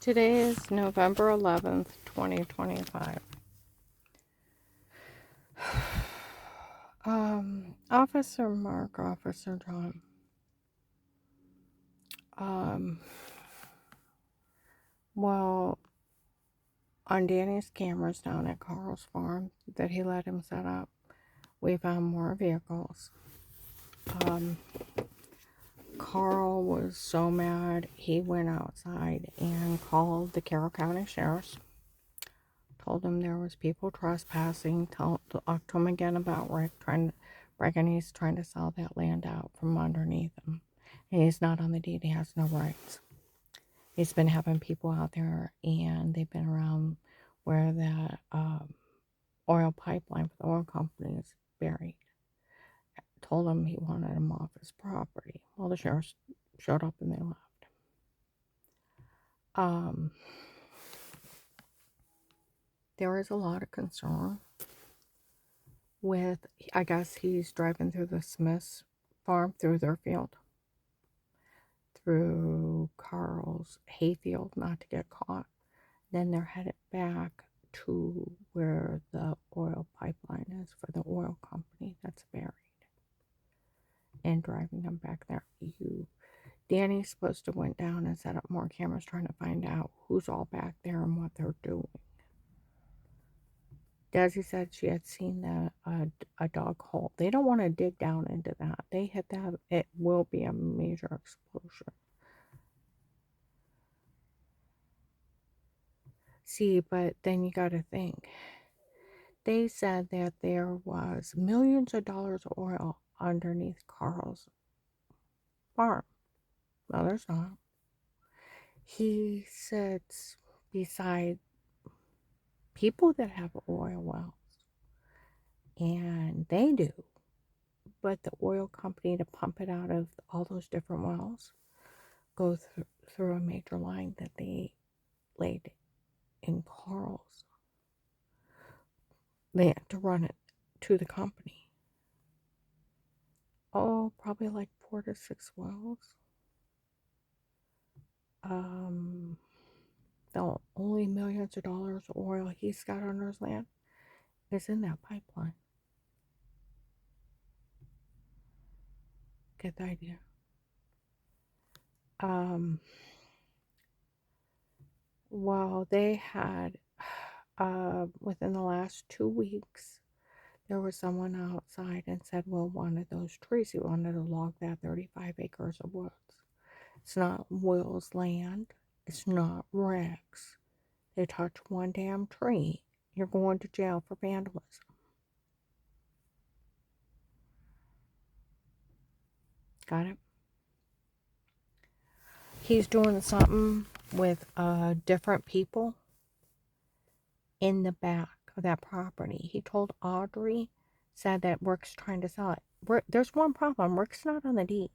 Today is November 11th, 2025. Officer Mark, Officer John. Um, well, on Danny's cameras down at Carl's farm that he let him set up, we found more vehicles. Carl was so mad, he went outside and called the Carroll County Sheriff's. Told him there was people trespassing. Talked to him again about Rick, and he's trying to sell that land out from underneath him. And he's not on the deed. He has no rights. He's been having people out there, and they've been around where that oil pipeline for the oil company is buried. Told him he wanted him off his property. Well, the sheriff showed up and they left. There is a lot of concern with, I guess he's driving through the Smiths farm, through their field, through Carl's hayfield, not to get caught. Then they're headed back to where the oil pipeline is for the oil company that's buried, and driving them back there. Danny's supposed to went down and set up more cameras trying to find out who's all back there and what they're doing. Desi said she had seen a dog hole. They don't want to dig down into that. They hit that, it will be a major explosion. See, but then you got to think. They said that there was millions of dollars of oil underneath Carl's farm. No, there's not. He sits beside people that have oil wells, and they do. But the oil company, to pump it out of all those different wells, go through a major line that they laid in Carl's land to run it to the company. Oh, probably like 4 to 6 wells. The only millions of dollars of oil he's got under his land is in that pipeline. Get the idea? Well, they had, within the last 2 weeks, there was someone outside and said, well, wanted those trees. He wanted to log that 35 acres of woods. It's not Will's land. It's not Rick's. They touch one damn tree, you're going to jail for vandalism. Got it? He's doing something with different people in the back of that property. He told Audrey, said that Rick's trying to sell it. There's one problem. Rick's not on the deed.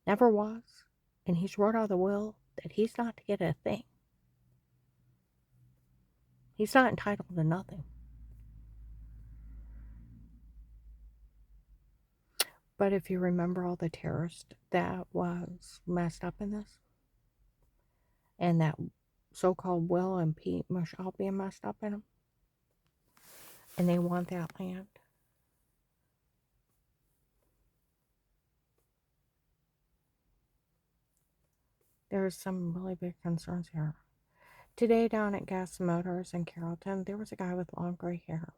Never was. And he's wrote out the will that he's not to get a thing. He's not entitled to nothing. But if you remember all the terrorists that was messed up in this, and that so-called Will and Pete Michelle being messed up in them, and they want that land. There's some really big concerns here. Today down at Gas Motors in Carrollton, there was a guy with long gray hair.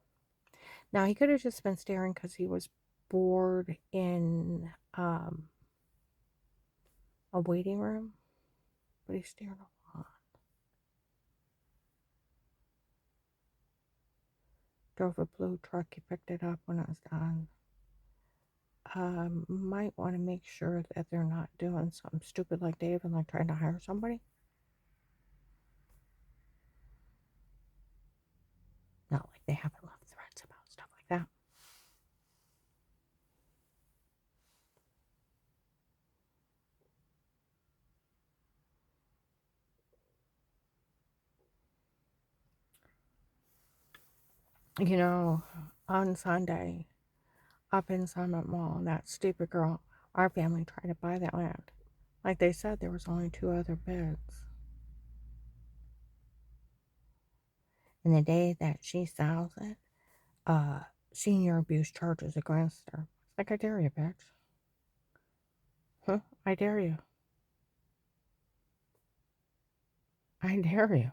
Now, he could have just been staring because he was bored in a waiting room, but he stared a lot. Drove a blue truck. He picked it up when it was done. Might want to make sure that they're not doing something stupid like Dave and like trying to hire somebody. Not like they haven't left threats about stuff like that. You know, on Sunday, up in Summit Mall, that stupid girl, our family tried to buy that land. Like they said, there was only 2 other beds. And the day that she sells it, senior abuse charges against her. It's like, I dare you, bitch. Huh? I dare you. I dare you.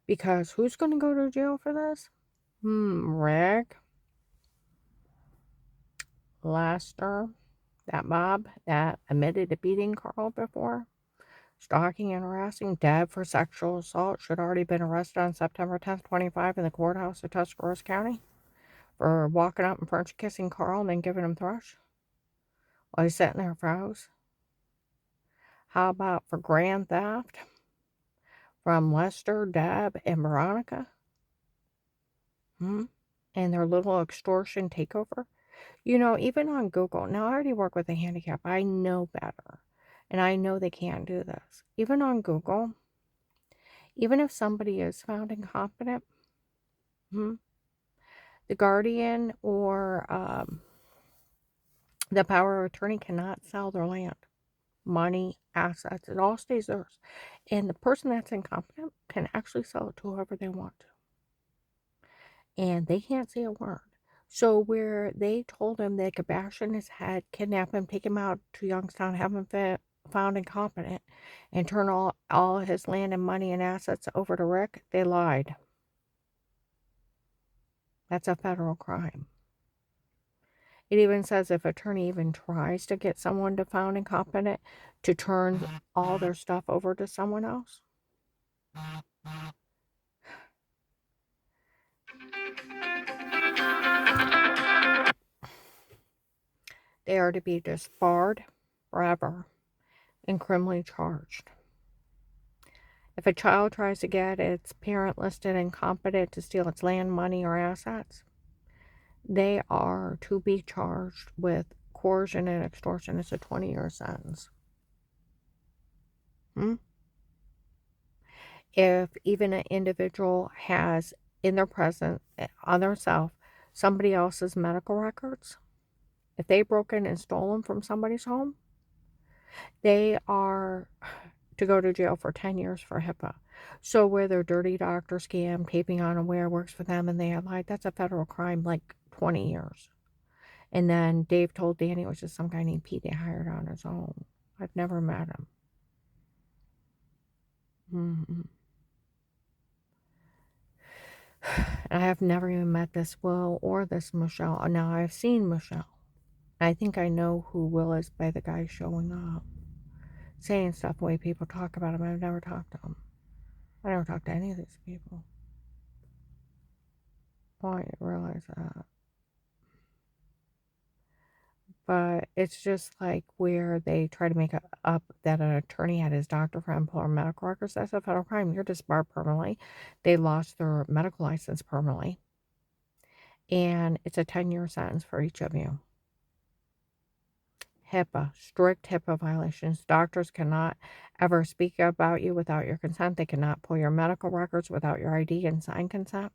Because who's going to go to jail for this? Rick, Lester, that Bob that admitted to beating Carl before, stalking and harassing Deb for sexual assault, should already been arrested on September 10th, 25 in the courthouse of Tuscarawas County for walking up and French kissing Carl and then giving him thrush while he's sitting there froze. How about for grand theft from Lester, Deb, and Veronica? And their little extortion takeover? You know, even on Google, now I already work with a handicap. I know better. And I know they can't do this. Even on Google, even if somebody is found incompetent, the guardian or the power of attorney cannot sell their land, money, assets. It all stays theirs. And the person that's incompetent can actually sell it to whoever they want to. And they can't say a word. So where they told him they could bash in his head, kidnap him, take him out to Youngstown, have him found incompetent, and turn all his land and money and assets over to Rick, they lied. That's a federal crime. It even says if attorney even tries to get someone to found incompetent to turn all their stuff over to someone else, they are to be disbarred forever and criminally charged. If a child tries to get its parent listed incompetent to steal its land, money, or assets, they are to be charged with coercion and extortion. It's a 20-year sentence. If even an individual has in their presence, on their self, somebody else's medical records, if they broke in and stolen from somebody's home, they are to go to jail for 10 years for HIPAA. So where their dirty doctor scam, taping unaware works for them and they have lied, that's a federal crime, like 20 years. And then Dave told Danny it was just some guy named Pete they hired on his own. I've never met him. I have never even met this Will or this Michelle. Now, I've seen Michelle. I think I know who Will is by the guy showing up, saying stuff the way people talk about him. I've never talked to him. I never talked to any of these people. Well, I didn't realize that. But it's just like where they try to make up that an attorney had his doctor friend pull our medical records. That's a federal crime. You're disbarred permanently. They lost their medical license permanently. And it's a 10-year sentence for each of you. HIPAA, strict HIPAA violations. Doctors cannot ever speak about you without your consent. They cannot pull your medical records without your ID and sign consent.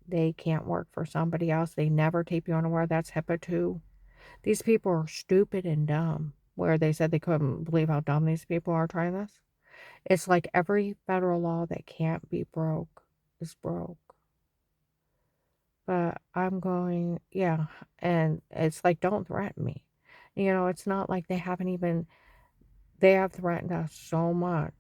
They can't work for somebody else. They never tape you unaware. That's HIPAA too. These people are stupid and dumb. Where they said they couldn't believe how dumb these people are trying this. It's like every federal law that can't be broke is broke. But I'm going, yeah. And it's like, don't threaten me. You know, it's not like they have threatened us so much.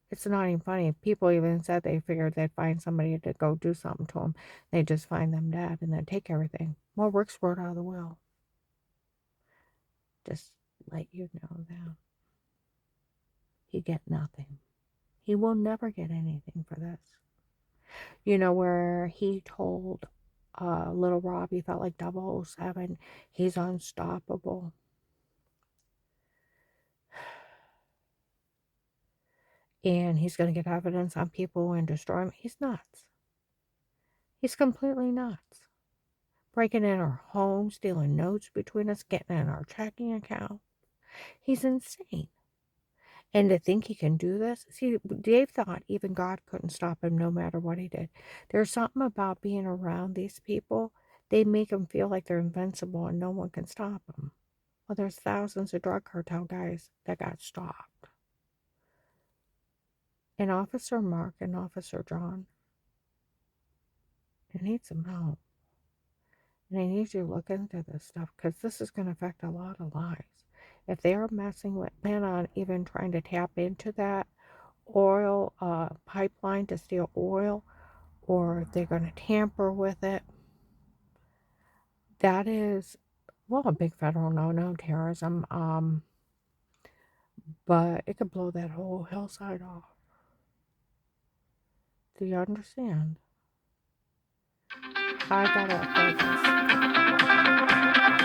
It's not even funny. People even said they figured they'd find somebody to go do something to them. They'd just find them dead and then take everything. Well, Rick's wrote out of the will. Just let you know that. He get nothing. He will never get anything for this. You know, where he told little Rob he felt like 007. He's unstoppable. And he's going to get evidence on people and destroy them. He's nuts. He's completely nuts. Breaking in our home, stealing notes between us, getting in our checking account. He's insane. And to think he can do this? See, Dave thought even God couldn't stop him no matter what he did. There's something about being around these people They make them feel like they're invincible and no one can stop them. Well, there's thousands of drug cartel guys that got stopped. And Officer Mark and Officer John, they need some help. And I need you to look into this stuff because this is going to affect a lot of lives. If they are messing with, plan on even trying to tap into that oil pipeline to steal oil, or if they're going to tamper with it, that is, well, a big federal no-no, terrorism. But it could blow that whole hillside off. Do you understand? I gotta focus.